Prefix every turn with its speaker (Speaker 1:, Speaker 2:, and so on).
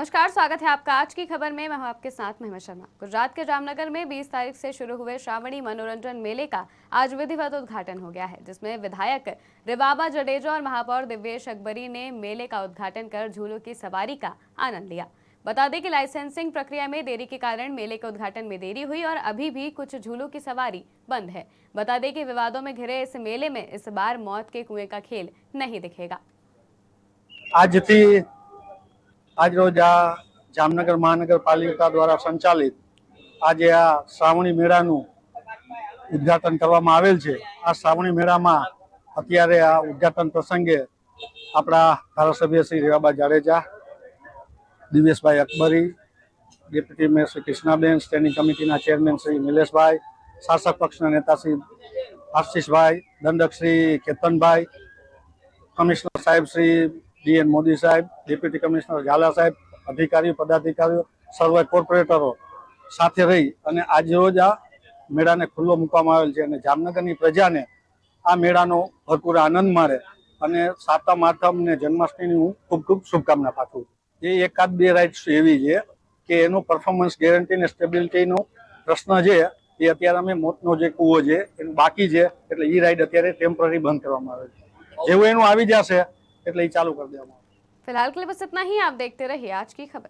Speaker 1: नमस्कार, स्वागत है आपका आज की खबर में। मैं हूं आपके साथ महिमा शर्मा। गुजरात के जामनगर में 20 तारीख से शुरू हुए श्रावणी मनोरंजन मेले का आज विधिवत उद्घाटन हो गया है, जिसमें विधायक रिबाबा जडेजा और महापौर दिव्येश अकबरी ने मेले का उद्घाटन कर झूलों की सवारी का आनंद लिया। बता दें कि लाइसेंसिंग प्रक्रिया में देरी के कारण मेले के उद्घाटन में देरी हुई और अभी भी कुछ झूलों की सवारी बंद है। बता दें कि विवादों में घिरे इस मेले में इस बार मौत के कुएं का खेल नहीं दिखेगा।
Speaker 2: आज रोज आ जामनगर महानगरपालिका द्वारा संचालित आज आ श्रावणी मेळाનું ઉદ્ઘાટન કરવામાં આવેલ છે। આ શ્રાવણી મેળામાં અત્યારે આ ઉદ્ઘાટન પ્રસંગે આપણા ધારાસભ્ય Shri Rivaba Jadeja, Divyeshbhai Akbari, deputy mayor Shri Krishnaben, standing કમિટીના ચેરમેન શ્રી નિલેશભાઈ, શાસક પક્ષના નેતા શ્રી આશીષભાઈ, દંડક શ્રી કેતનભાઈ, કમિશનર સાહેબ શ્રી ડીએન મોદી साहेब, डेप्यूटी कमिश्नर झाला साहेब, अधिकारी पदाधिकारी सर्व कोर्पोरेटरो साथे रही अने आज रोज आ मेळाने खुल्लो मूकवामां आवेल छे अने जामनगरनी प्रजाने आ मेळानो भरपूर आनंद माणे अने सातम आठम ने जन्माष्टमीनी हूँ खूब खूब शुभकामना पाठवुं छुं। ए एकाद बे राइड्स एवी छे के एनो परफॉर्मन्स गैरंटी ने स्टेबिलिटीनो प्रश्न छे ए अत्यारे अमे मोतनो जे कूवो छे एनु बाकी छे एटले ई राइड अत्यारे टेम्पररी बंद करवामां आवे छे। जेवुं एनुं आवी जशे એટલે એ ચાલુ કરી દેવામાં।
Speaker 1: फिलहाल के लिए बस इतना ही। आप देखते रहिए आज की खबर।